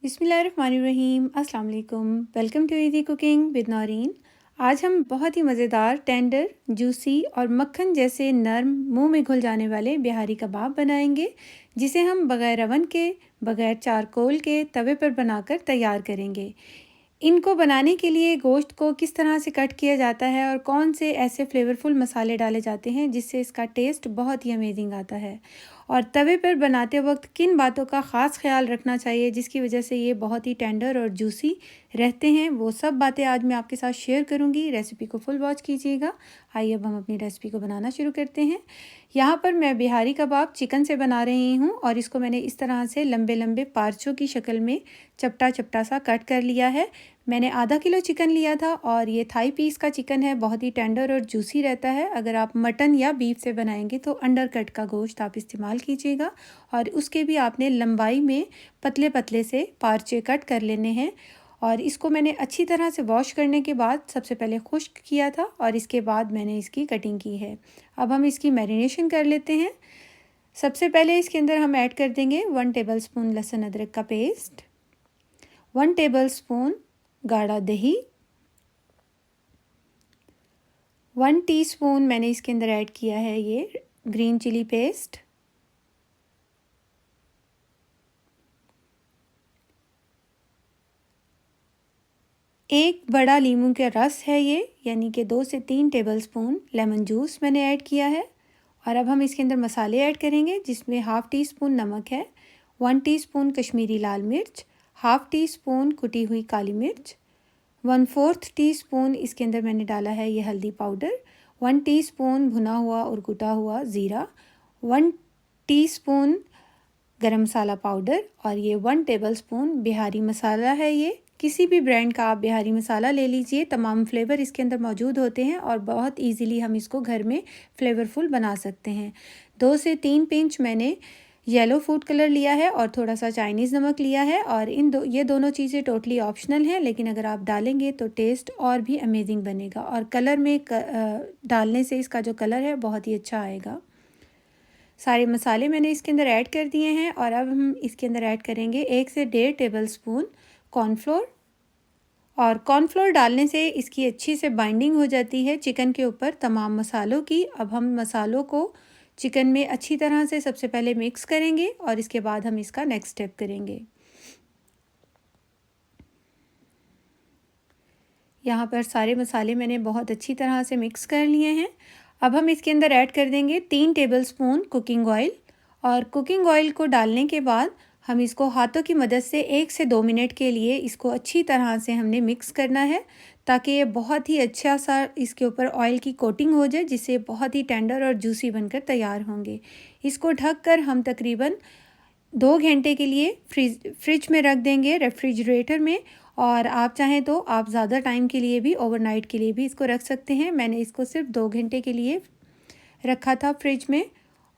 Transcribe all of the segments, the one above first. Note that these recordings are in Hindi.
बिस्मिल्लाहिर्रहमानिर्रहीम। अस्सलाम वालेकुम। Welcome to easy cooking with Naureen. आज हम बहुत ही मज़ेदार, टेंडर, जूसी और मक्खन जैसे नरम, मुंह में घुल जाने वाले बिहारी कबाब बनाएंगे, जिसे हम बग़ैर अवन के, बग़ैर चारकोल के तवे पर बनाकर तैयार करेंगे। इनको बनाने के लिए गोश्त को किस तरह से कट किया जाता है और कौन से ऐसे फ्लेवरफुल मसाले डाले जाते हैं जिससे इसका टेस्ट बहुत ही अमेजिंग आता है, और तवे पर बनाते वक्त किन बातों का ख़ास ख्याल रखना चाहिए जिसकी वजह से ये बहुत ही टेंडर और जूसी रहते हैं, वो सब बातें आज मैं आपके साथ शेयर करूंगी। रेसिपी को फुल वॉच कीजिएगा। आइए अब हम अपनी रेसिपी को बनाना शुरू करते हैं। यहाँ पर मैं बिहारी कबाब चिकन से बना रही हूँ और इसको मैंने इस तरह से लंबे लंबे पार्चों की शक्ल में चपटा चपटा सा कट कर लिया है। मैंने आधा किलो चिकन लिया था और ये थाई पीस का चिकन है, बहुत ही टेंडर और जूसी रहता है। अगर आप मटन या बीफ से बनाएंगे तो अंडर कट का गोश्त आप इस्तेमाल कीजिएगा, और उसके भी आपने लंबाई में पतले पतले से पार्चे कट कर लेने हैं। और इसको मैंने अच्छी तरह से वॉश करने के बाद सबसे पहले खुश्क किया था और इसके बाद मैंने इसकी कटिंग की है। अब हम इसकी मैरिनेशन कर लेते हैं। सबसे पहले इसके अंदर हम ऐड कर देंगे 1 टेबलस्पून लहसुन अदरक का पेस्ट, 1 टेबलस्पून गाढ़ा दही, 1 टीस्पून मैंने इसके अंदर ऐड किया है ये ग्रीन चिली पेस्ट, 1 बड़ा लीमू का रस है ये, यानी कि 2 से 3 टेबलस्पून लेमन जूस मैंने ऐड किया है। और अब हम इसके अंदर मसाले ऐड करेंगे, जिसमें हाफ़ टी स्पून नमक है, 1 टीस्पून कश्मीरी लाल मिर्च, हाफ़ टी स्पून कुटी हुई काली मिर्च, 1/4 टीस्पून इसके अंदर मैंने डाला है ये हल्दी पाउडर, 1 टीस्पून भुना हुआ और कुटा हुआ ज़ीरा, 1 टीस्पून गरम मसाला पाउडर, और ये 1 टेबलस्पून बिहारी मसाला है। ये किसी भी ब्रांड का आप बिहारी मसाला ले लीजिए, तमाम फ्लेवर इसके अंदर मौजूद होते हैं और बहुत इजीली हम इसको घर में फ्लेवरफुल बना सकते हैं। 2 से 3 पिंच मैंने येलो फूड कलर लिया है और थोड़ा सा चाइनीज़ नमक लिया है, और ये दोनों चीज़ें टोटली ऑप्शनल हैं, लेकिन अगर आप डालेंगे तो टेस्ट और भी अमेजिंग बनेगा, और कलर में डालने से इसका जो कलर है बहुत ही अच्छा आएगा। सारे मसाले मैंने इसके अंदर ऐड कर दिए हैं और अब हम इसके अंदर ऐड करेंगे 1 से 1.5 टेबलस्पून कॉर्नफ्लोर। और कॉर्नफ्लोर डालने से इसकी अच्छी से बाइंडिंग हो जाती है चिकन के ऊपर तमाम मसालों की। अब हम मसालों को चिकन में अच्छी तरह से सबसे पहले मिक्स करेंगे और इसके बाद हम इसका नेक्स्ट स्टेप करेंगे। यहाँ पर सारे मसाले मैंने बहुत अच्छी तरह से मिक्स कर लिए हैं। अब हम इसके अंदर ऐड कर देंगे 3 टेबलस्पून कुकिंग ऑयल, और कुकिंग ऑयल को डालने के बाद हम इसको हाथों की मदद से 1 से 2 मिनट के लिए इसको अच्छी तरह से हमने मिक्स करना है, ताकि ये बहुत ही अच्छा सा इसके ऊपर ऑयल की कोटिंग हो जाए, जिससे बहुत ही टेंडर और जूसी बनकर तैयार होंगे। इसको ढककर हम तकरीबन 2 घंटे के लिए फ्रिज में रख देंगे, रेफ्रिजरेटर में। और आप चाहें तो आप ज़्यादा टाइम के लिए भी, ओवरनाइट के लिए भी इसको रख सकते हैं। मैंने इसको सिर्फ 2 घंटे के लिए रखा था फ्रिज में,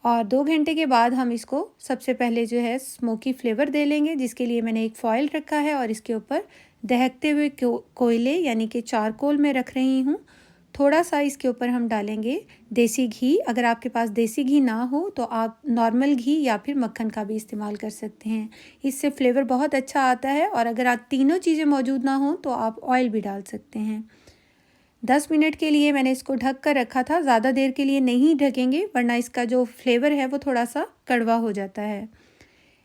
और 2 घंटे के बाद हम इसको सबसे पहले जो है स्मोकी फ्लेवर दे लेंगे, जिसके लिए मैंने एक फॉयल रखा है और इसके ऊपर दहकते हुए कोयले यानी कि चारकोल में रख रही हूँ। थोड़ा सा इसके ऊपर हम डालेंगे देसी घी। अगर आपके पास देसी घी ना हो तो आप नॉर्मल घी या फिर मक्खन का भी इस्तेमाल कर सकते हैं, इससे फ्लेवर बहुत अच्छा आता है। और अगर आप तीनों चीज़ें मौजूद ना हो तो आप ऑयल भी डाल सकते हैं। 10 मिनट के लिए मैंने इसको ढक कर रखा था, ज़्यादा देर के लिए नहीं ढकेंगे वरना इसका जो फ्लेवर है वो थोड़ा सा कड़वा हो जाता है।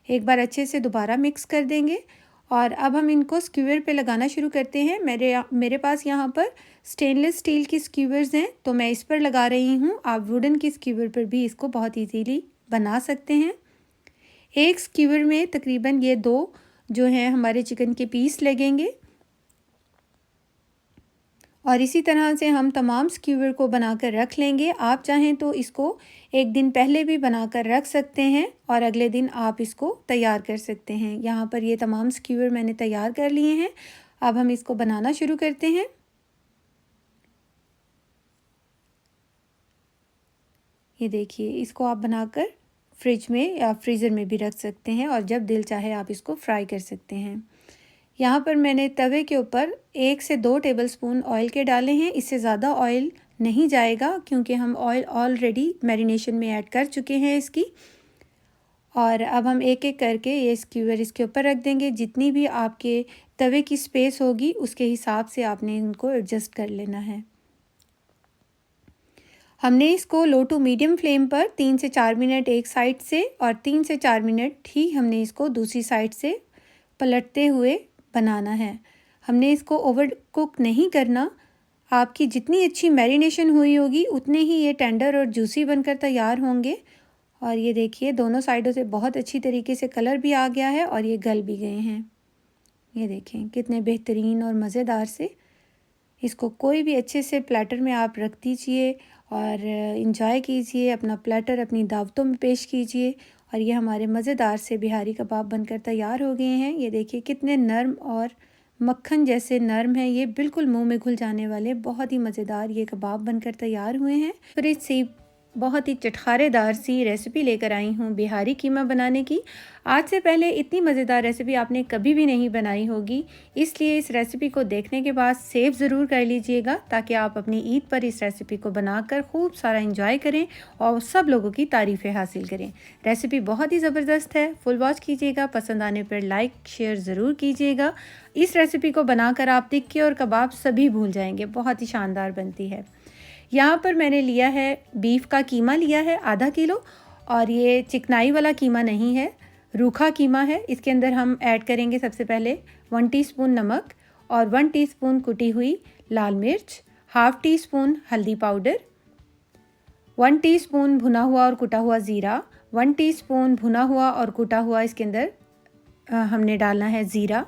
एक बार अच्छे से दोबारा मिक्स कर देंगे और अब हम इनको स्क्यूअर पे लगाना शुरू करते हैं। मेरे पास यहाँ पर स्टेनलेस स्टील की स्क्यूअर्स हैं, तो मैं इस पर लगा रही हूँ। आप वुडन की स्क्यूअर पर भी इसको बहुत इजीली बना सकते हैं। एक स्क्यूअर में तकरीबन ये 2 जो हैं हमारे चिकन के पीस लगेंगे, और इसी तरह से हम तमाम स्क्यूअर को बनाकर रख लेंगे। आप चाहें तो इसको एक दिन पहले भी बनाकर रख सकते हैं और अगले दिन आप इसको तैयार कर सकते हैं। यहाँ पर ये तमाम स्क्यूअर मैंने तैयार कर लिए हैं। अब हम इसको बनाना शुरू करते हैं। ये देखिए, इसको आप बनाकर फ्रिज में या फ्रीज़र में भी रख सकते हैं और जब दिल चाहे आप इसको फ्राई कर सकते हैं। यहाँ पर मैंने तवे के ऊपर 1 से 2 टेबलस्पून ऑयल के डाले हैं। इससे ज़्यादा ऑयल नहीं जाएगा क्योंकि हम ऑयल ऑलरेडी मैरिनेशन में ऐड कर चुके हैं इसकी। और अब हम एक एक करके ये स्क्यूअर इसके ऊपर रख देंगे। जितनी भी आपके तवे की स्पेस होगी उसके हिसाब से आपने इनको एडजस्ट कर लेना है। हमने इसको लो टू मीडियम फ्लेम पर 3 से 4 मिनट एक साइड से और 3 से 4 मिनट ही हमने इसको दूसरी साइड से पलटते हुए बनाना है। हमने इसको ओवर कुक नहीं करना। आपकी जितनी अच्छी मैरिनेशन हुई होगी उतने ही ये टेंडर और जूसी बनकर तैयार होंगे। और ये देखिए दोनों साइडों से बहुत अच्छी तरीके से कलर भी आ गया है और ये गल भी गए हैं। ये देखें कितने बेहतरीन और मज़ेदार से। इसको कोई भी अच्छे से प्लेटर में आप रख दीजिए और इंजॉय कीजिए, अपना प्लेटर अपनी दावतों में पेश कीजिए। और ये हमारे मज़ेदार से बिहारी कबाब बनकर तैयार हो गए हैं। ये देखिए कितने नरम और मक्खन जैसे नरम है, ये बिल्कुल मुंह में घुल जाने वाले बहुत ही मज़ेदार ये कबाब बनकर तैयार हुए हैं। फ्रिज से बहुत ही चटखारेदार सी रेसिपी लेकर आई हूँ बिहारी कीमा बनाने की। आज से पहले इतनी मज़ेदार रेसिपी आपने कभी भी नहीं बनाई होगी, इसलिए इस रेसिपी को देखने के बाद सेव ज़रूर कर लीजिएगा ताकि आप अपनी ईद पर इस रेसिपी को बनाकर खूब सारा एंजॉय करें और सब लोगों की तारीफ़ें हासिल करें। रेसिपी बहुत ही ज़बरदस्त है, फुल वॉच कीजिएगा। पसंद आने पर लाइक शेयर ज़रूर कीजिएगा। इस रेसिपी को बनाकर आप टिक्की और कबाब सभी भूल जाएंगे, बहुत ही शानदार बनती है। यहाँ पर मैंने लिया है बीफ का कीमा लिया है आधा किलो, और ये चिकनाई वाला कीमा नहीं है, रूखा कीमा है। इसके अंदर हम ऐड करेंगे सबसे पहले 1 टीस्पून नमक और 1 टीस्पून कुटी हुई लाल मिर्च, हाफ़ टी स्पून हल्दी पाउडर, 1 टीस्पून भुना हुआ और कुटा हुआ ज़ीरा, 1 टीस्पून भुना हुआ और कुटा हुआ इसके अंदर हमने डालना है ज़ीरा,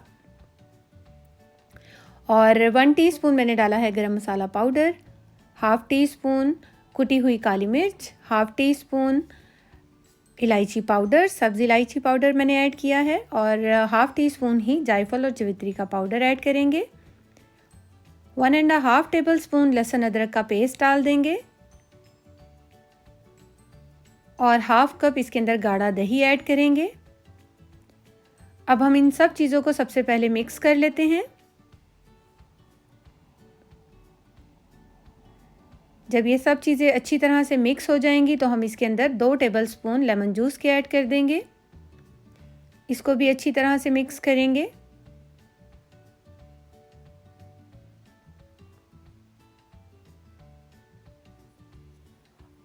और 1 टीस्पून मैंने डाला है गरम मसाला पाउडर, हाफ़ टी स्पून कुटी हुई काली मिर्च, हाफ़ टी स्पून इलायची पाउडर, सब्ज़ इलायची पाउडर मैंने ऐड किया है, और हाफ़ टी स्पून ही जायफल और जवित्री का पाउडर ऐड करेंगे। 1.5 टेबल स्पून लहसुन अदरक का पेस्ट डाल देंगे और हाफ़ कप इसके अंदर गाढ़ा दही ऐड करेंगे। अब हम इन सब चीज़ों को सबसे पहले मिक्स कर लेते हैं। जब ये सब चीज़ें अच्छी तरह से मिक्स हो जाएंगी तो हम इसके अंदर 2 टेबलस्पून लेमन जूस के ऐड कर देंगे। इसको भी अच्छी तरह से मिक्स करेंगे।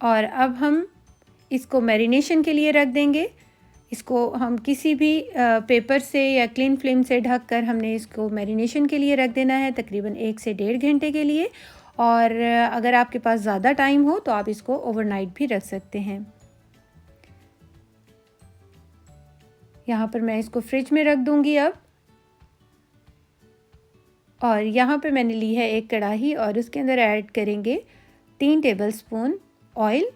और अब हम इसको मैरिनेशन के लिए रख देंगे। इसको हम किसी भी पेपर से या क्लीन फिल्म से ढक कर हमने इसको मैरिनेशन के लिए रख देना है तकरीबन 1 से 1.5 घंटे के लिए। और अगर आपके पास ज़्यादा टाइम हो तो आप इसको ओवरनाइट भी रख सकते हैं। यहाँ पर मैं इसको फ्रिज में रख दूँगी अब। और यहाँ पे मैंने ली है एक कढ़ाई और उसके अंदर ऐड करेंगे 3 टेबलस्पून ऑयल,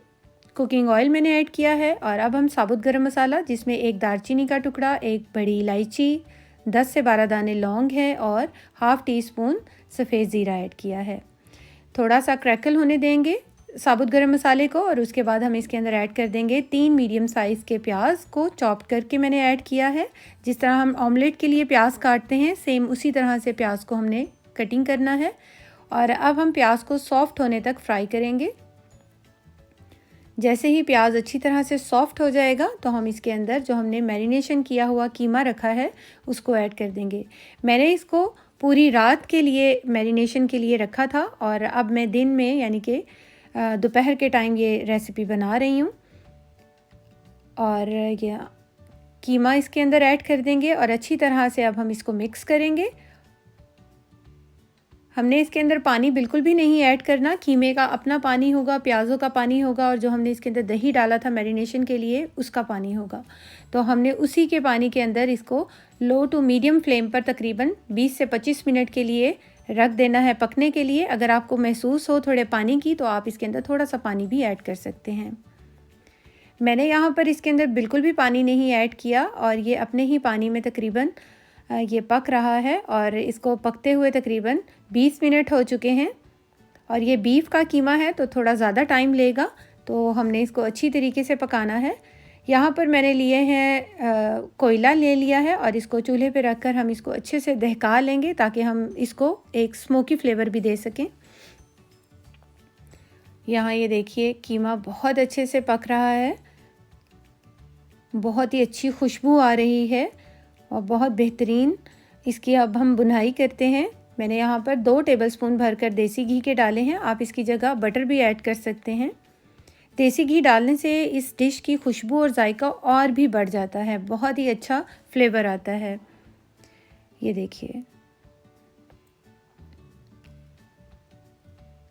कुकिंग ऑयल मैंने ऐड किया है। और अब हम साबुत गरम मसाला, जिसमें एक दालचीनी का टुकड़ा, एक बड़ी इलायची, 10 से 12 दाने लौंग है और हाफ़ टी स्पून सफ़ेद ज़ीरा ऐड किया है। थोड़ा सा क्रैकल होने देंगे साबुत गरम मसाले को, और उसके बाद हम इसके अंदर ऐड कर देंगे 3 मीडियम साइज़ के प्याज को चॉप करके मैंने ऐड किया है। जिस तरह हम ऑमलेट के लिए प्याज काटते हैं सेम उसी तरह से प्याज को हमने कटिंग करना है। और अब हम प्याज को सॉफ्ट होने तक फ्राई करेंगे। जैसे ही प्याज अच्छी तरह से सॉफ्ट हो जाएगा तो हम इसके अंदर जो हमने मैरिनेशन किया हुआ कीमा रखा है उसको ऐड कर देंगे। मैंने इसको पूरी रात के लिए मैरिनेशन के लिए रखा था और अब मैं दिन में यानी कि दोपहर के टाइम ये रेसिपी बना रही हूँ। और ये कीमा इसके अंदर ऐड कर देंगे और अच्छी तरह से अब हम इसको मिक्स करेंगे। हमने इसके अंदर पानी बिल्कुल भी नहीं ऐड करना, कीमे का अपना पानी होगा, प्याज़ों का पानी होगा, और जो हमने इसके अंदर दही डाला था मैरिनेशन के लिए उसका पानी होगा। तो हमने उसी के पानी के अंदर इसको लो टू मीडियम फ्लेम पर तकरीबन 20 से 25 मिनट के लिए रख देना है पकने के लिए। अगर आपको महसूस हो थोड़े पानी की तो आप इसके अंदर थोड़ा सा पानी भी ऐड कर सकते हैं। मैंने यहाँ पर इसके अंदर बिल्कुल भी पानी नहीं ऐड किया और ये अपने ही पानी में तकरीबन ये पक रहा है। और इसको पकते हुए तकरीबन 20 मिनट हो चुके हैं। और ये बीफ का कीमा है तो थोड़ा ज़्यादा टाइम लेगा, तो हमने इसको अच्छी तरीके से पकाना है। यहाँ पर मैंने लिए हैं कोयला ले लिया है और इसको चूल्हे पे रखकर हम इसको अच्छे से दहका लेंगे ताकि हम इसको एक स्मोकी फ्लेवर भी दे सकें। यहाँ ये देखिए कीमा बहुत अच्छे से पक रहा है। बहुत ही अच्छी खुशबू आ रही है और बहुत बेहतरीन इसकी अब हम बुनाई करते हैं। मैंने यहाँ पर 2 टेबलस्पून भरकर देसी घी के डाले हैं। आप इसकी जगह बटर भी ऐड कर सकते हैं। देसी घी डालने से इस डिश की खुशबू और जायका और भी बढ़ जाता है, बहुत ही अच्छा फ्लेवर आता है। ये देखिए,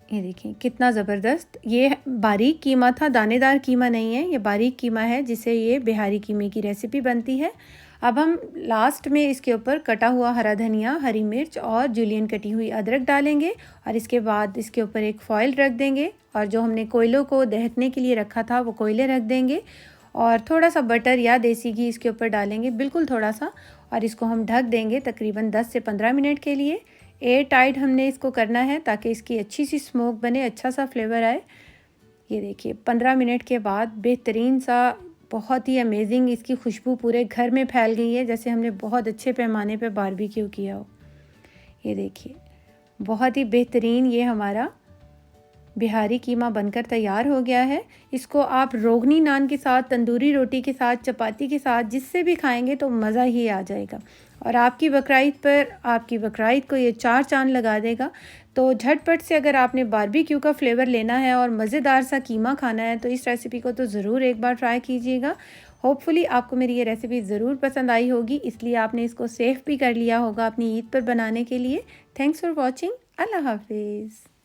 ये देखिए कितना ज़बरदस्त। ये बारीक कीमा था, दानेदार कीमा नहीं है, ये बारीक कीमा है जिससे ये बिहारी कीमे की रेसिपी बनती है। अब हम लास्ट में इसके ऊपर कटा हुआ हरा धनिया, हरी मिर्च और जूलियन कटी हुई अदरक डालेंगे और इसके बाद इसके ऊपर एक फॉइल रख देंगे और जो हमने कोयलों को दहकने के लिए रखा था वो कोयले रख देंगे और थोड़ा सा बटर या देसी घी इसके ऊपर डालेंगे, बिल्कुल थोड़ा सा, और इसको हम ढक देंगे तकरीबन 10 से 15 मिनट के लिए। एयर टाइट हमने इसको करना है ताकि इसकी अच्छी सी स्मोक बने, अच्छा सा फ्लेवर आए। ये देखिए 15 मिनट के बाद बेहतरीन सा, बहुत ही अमेजिंग इसकी खुशबू पूरे घर में फैल गई है, जैसे हमने बहुत अच्छे पैमाने पे बारबेक्यू किया हो। ये देखिए बहुत ही बेहतरीन ये हमारा बिहारी कीमा बनकर तैयार हो गया है। इसको आप रोगनी नान के साथ, तंदूरी रोटी के साथ, चपाती के साथ, जिससे भी खाएंगे तो मज़ा ही आ जाएगा और आपकी बकरीद को ये 4 चांद लगा देगा। तो झटपट से अगर आपने बारबेक्यू का फ्लेवर लेना है और मज़ेदार सा कीमा खाना है तो इस रेसिपी को तो ज़रूर एक बार ट्राई कीजिएगा। होपफुली आपको मेरी ये रेसिपी ज़रूर पसंद आई होगी, इसलिए आपने इसको सेव भी कर लिया होगा अपनी ईद पर बनाने के लिए। Thanks for watching. अल्लाह हाफिज़।